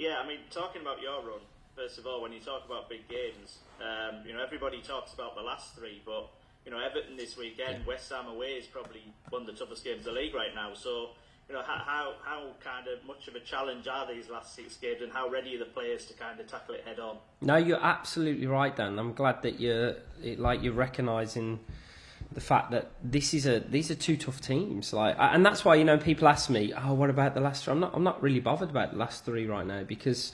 Yeah, I mean, talking about your run, first of all, when you talk about big games, everybody talks about the last three, but, Everton this weekend, West Ham away is probably one of the toughest games of the league right now. So, how kind of much of a challenge are these last 6 games, and how ready are the players to kind of tackle it head on? No, you're absolutely right, Dan. I'm glad that you're recognising the fact that these are 2 tough teams, and that's why people ask me, oh, what about the last 3? I'm not really bothered about the last 3 right now, because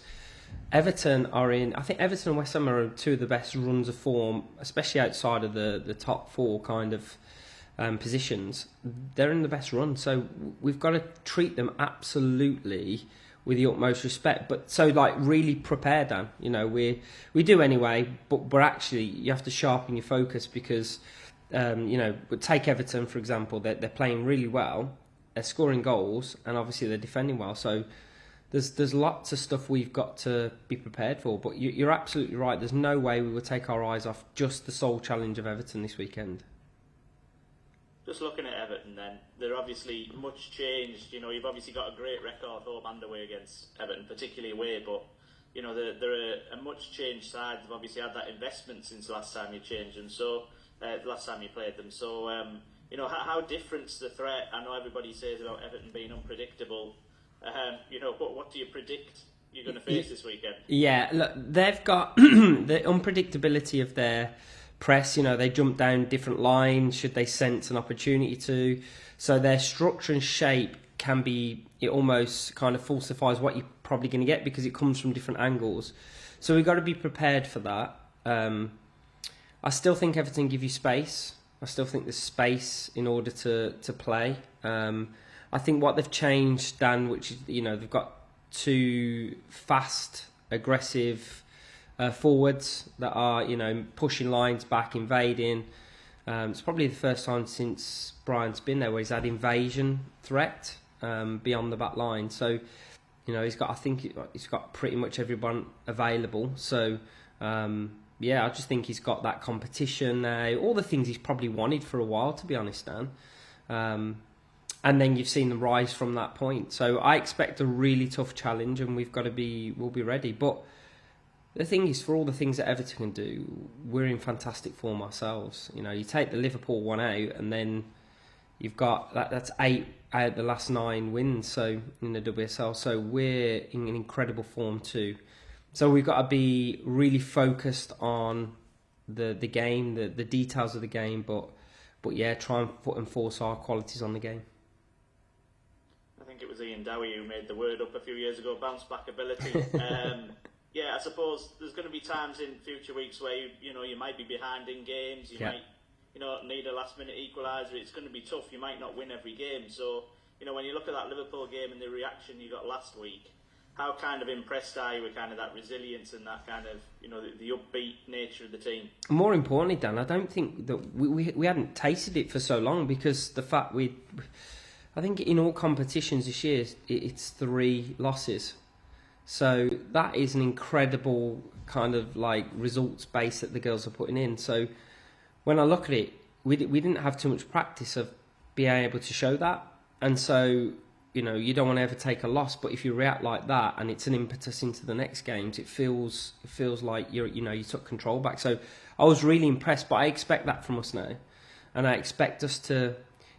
Everton are in. I think Everton and West Ham are 2 of the best runs of form, especially outside of the top 4 kind of positions. They're in the best run, so we've got to treat them absolutely with the utmost respect. But so really prepare, Dan. We do anyway, but actually you have to sharpen your focus because. Take Everton for example. They're playing really well. They're scoring goals, and obviously they're defending well. So there's lots of stuff we've got to be prepared for. But you're absolutely right. There's no way we will take our eyes off just the sole challenge of Everton this weekend. Just looking at Everton, then they're obviously much changed. You've obviously got a great record home and away against Everton, particularly away, but. They're a much changed side. They've obviously had that investment since last time you changed them. So. Last time you played them. So, how different's the threat? I know everybody says about Everton being unpredictable. What do you predict you're going to face this weekend? Yeah, look, they've got the unpredictability of their press. They jump down different lines should they sense an opportunity to. So their structure and shape can be, it almost kind of falsifies what you're probably going to get because it comes from different angles. So we've got to be prepared for that. I still think Everton give you space. I still think there's space in order to play. I think what they've changed, Dan, which is, they've got 2 fast, aggressive forwards that are, pushing lines back, invading. It's probably the first time since Brian's been there where he's had invasion threat beyond the back line. So, he's got pretty much everyone available. So, yeah, I just think he's got that competition now. All the things he's probably wanted for a while, to be honest, Dan. And then you've seen them rise from that point. So I expect a really tough challenge, and we'll be ready. But the thing is, for all the things that Everton can do, we're in fantastic form ourselves. You take the Liverpool one out, and then you've got that's 8 out of the last 9 wins. So in the WSL, so we're in an incredible form too. So we've got to be really focused on the game, the details of the game, but yeah, try and enforce our qualities on the game. I think it was Ian Dowie who made the word up a few years ago, bounce back ability. Yeah, I suppose there's going to be times in future weeks where you might be behind in games, you might need a last minute equaliser. It's going to be tough. You might not win every game. So when you look at that Liverpool game and the reaction you got last week. How kind of impressed are you with kind of that resilience and that kind of, the upbeat nature of the team? More importantly, Dan, I don't think that we hadn't tasted it for so long because the fact I think in all competitions this year, it's 3 losses. So that is an incredible kind of results base that the girls are putting in. So when I look at it, we didn't have too much practice of being able to show that. And so... you don't want to ever take a loss, but if you react like that and it's an impetus into the next games, it feels like you took control back. So I was really impressed, but I expect that from us now, and I expect us to,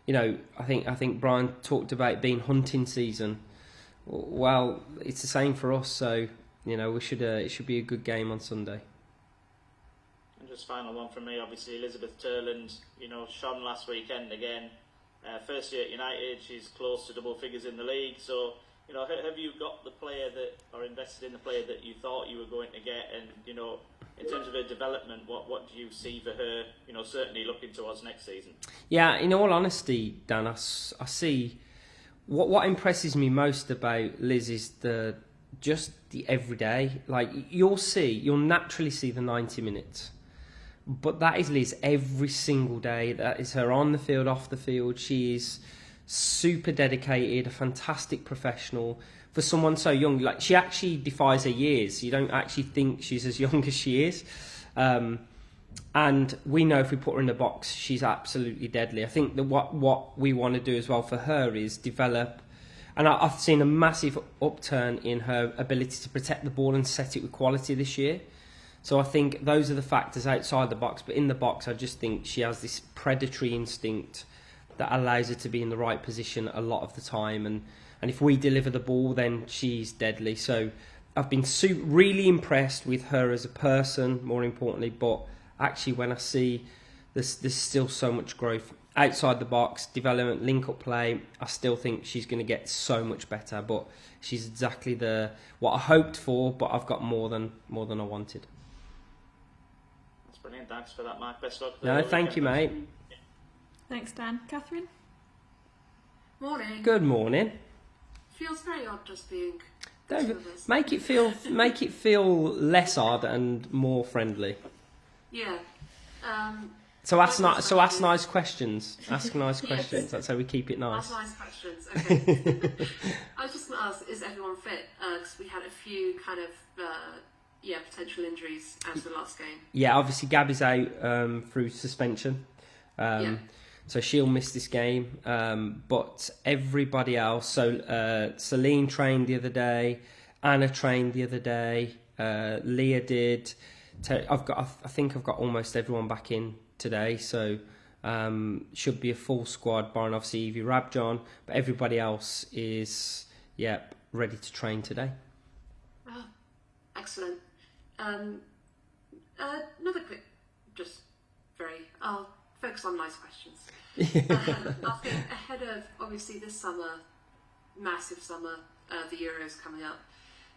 I think Brian talked about it being hunting season. Well, it's the same for us. So it should be a good game on Sunday. And just final one from me, obviously Elizabeth Terland, shone last weekend again. First year at United, she's close to double figures in the league. So, have you got the player or invested in the player that you thought you were going to get? And, in terms of her development, what do you see for her, certainly looking towards next season? Yeah, in all honesty, Dan, I see... What impresses me most about Liz is the everyday. You'll naturally see the 90 minutes. But that is Liz every single day. That is her on the field, off the field. She is super dedicated, a fantastic professional. For someone so young, she actually defies her years. You don't actually think she's as young as she is. And we know if we put her in the box, she's absolutely deadly. I think that what we want to do as well for her is develop And I've seen a massive upturn in her ability to protect the ball and set it with quality this year. So I think those are the factors outside the box. But in the box, I just think she has this predatory instinct that allows her to be in the right position a lot of the time. And if we deliver the ball, then she's deadly. So I've been really impressed with her as a person, more importantly. But actually, when I see there's still so much growth outside the box, development, link-up play, I still think she's going to get so much better. But she's exactly what I hoped for, but I've got more than I wanted. That's brilliant. Thanks for that, Mark. Best luck. No, thank you, mate. Thanks, Dan. Catherine? Morning. Good morning. Feels very odd just being... Make it feel less odd and more friendly. Yeah. So ask nice questions. Ask nice questions. That's how we keep it nice. Ask nice questions. Okay. I was just going to ask: is everyone fit? Because we had a few kind of potential injuries after the last game. Yeah, obviously Gabby's out through suspension, so she'll miss this game. But everybody else. So Celine trained the other day. Anna trained the other day. Leah did. I think I've got almost everyone back in today, so should be a full squad, barring obviously Evie Rabjohn, but everybody else is ready to train today. Oh, excellent. Another quick, I'll focus on nice questions. I think ahead of obviously this summer, massive summer, the Euros coming up,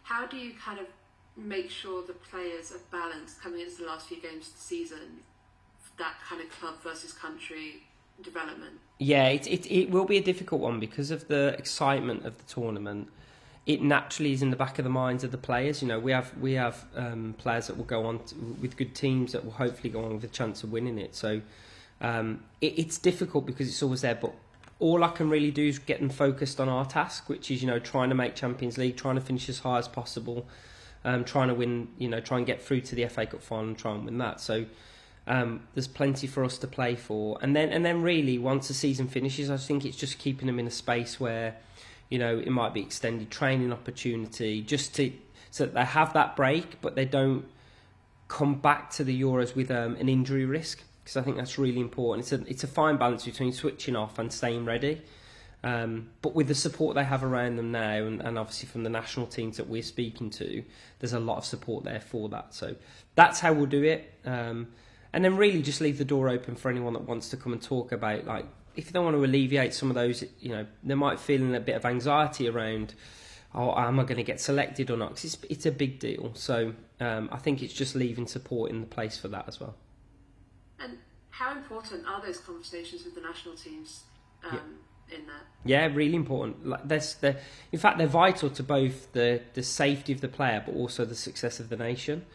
how do you kind of make sure the players are balanced coming into the last few games of the season, that kind of club versus country development? Yeah, it will be a difficult one because of the excitement of the tournament. It naturally is in the back of the minds of the players. You know, we have players that will go on with good teams that will hopefully go on with a chance of winning it. So it's difficult because it's always there, but all I can really do is get them focused on our task, which is, trying to make Champions League, trying to finish as high as possible, trying to win, try and get through to the FA Cup final and try and win that. So there's plenty for us to play for. And then really, once the season finishes, I think it's just keeping them in a space where, it might be extended training opportunity, so that they have that break, but they don't come back to the Euros with an injury risk, because I think that's really important. It's a fine balance between switching off and staying ready. But with the support they have around them now, and obviously from the national teams that we're speaking to, there's a lot of support there for that. So that's how we'll do it. And then really just leave the door open for anyone that wants to come and talk about, like, if they want to alleviate some of those, they might feel a bit of anxiety around, am I going to get selected or not? Because it's a big deal. So I think it's just leaving support in the place for that as well. And how important are those conversations with the national teams in that? Yeah, really important. Like in fact, they're vital to both the safety of the player, but also the success of the nation.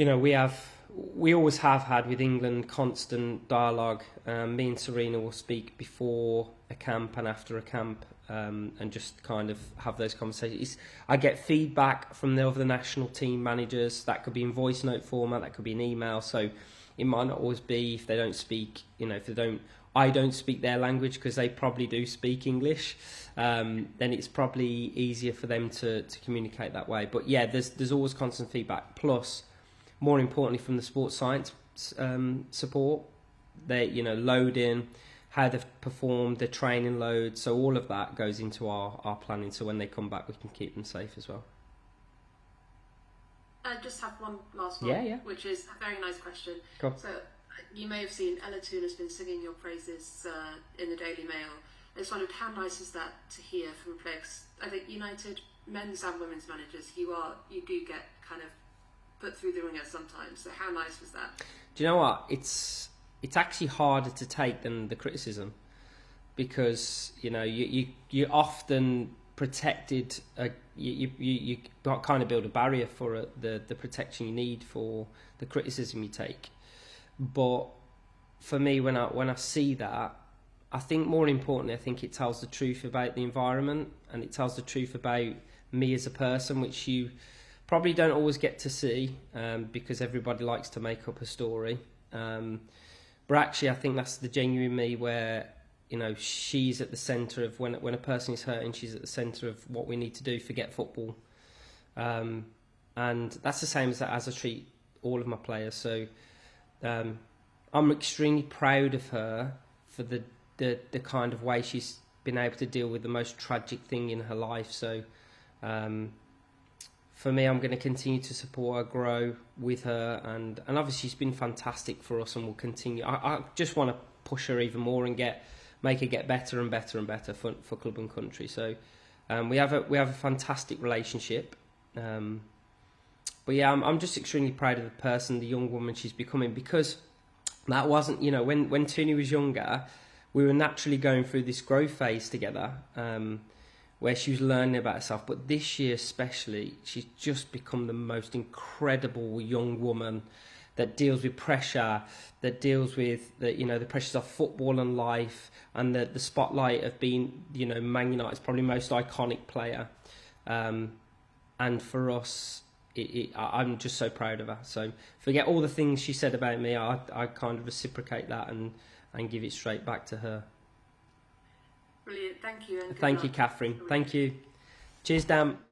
We always have had with England constant dialogue. Me and Serena will speak before a camp and after a camp, and just kind of have those conversations. I get feedback from the other national team managers. That could be in voice note format, that could be an email. So it might not always be, if they don't speak, I don't speak their language, because they probably do speak English, then it's probably easier for them to communicate that way. But yeah, there's always constant feedback. Plus, more importantly, from the sports science support, they loading, how they've performed, their training load. So all of that goes into our planning. So when they come back, we can keep them safe as well. I just have one last one, which is a very nice question. Cool. So you may have seen Ella Toon has been singing your praises in the Daily Mail. I just wondered, how nice is that to hear from a player? 'Cause I think United men's and women's managers, you do get kind of put through the ringer sometimes. So how nice was that? Do you know what? It's actually harder to take than the criticism, because you often protected. You kind of build a barrier for the protection you need for the criticism you take. But for me, when I see that, I think more importantly, I think it tells the truth about the environment, and it tells the truth about me as a person, which you probably don't always get to see, because everybody likes to make up a story. But actually, I think that's the genuine me, where you know, she's at the centre of when a person is hurting, she's at the centre of what we need to do. Forget football, and that's the same as I treat all of my players. So I'm extremely proud of her for the kind of way she's been able to deal with the most tragic thing in her life. So for me, I'm going to continue to support her, grow with her, and obviously she's been fantastic for us and will continue. I just want to push her even more and make her get better and better and better for club and country. So we have a fantastic relationship. But yeah, I'm just extremely proud of the person, the young woman she's becoming, because that wasn't, you know, when Tuni was younger, we were naturally going through this growth phase together, where she was learning about herself. But this year especially, she's just become the most incredible young woman that deals with pressure, that deals with the pressures of football and life, and the spotlight of being, you know, Man United's probably most iconic player. And for us, I'm just so proud of her. So forget all the things she said about me. I kind of reciprocate that and give it straight back to her. Brilliant, thank you. And thank you, Catherine. Thank you. Cheers, Dan.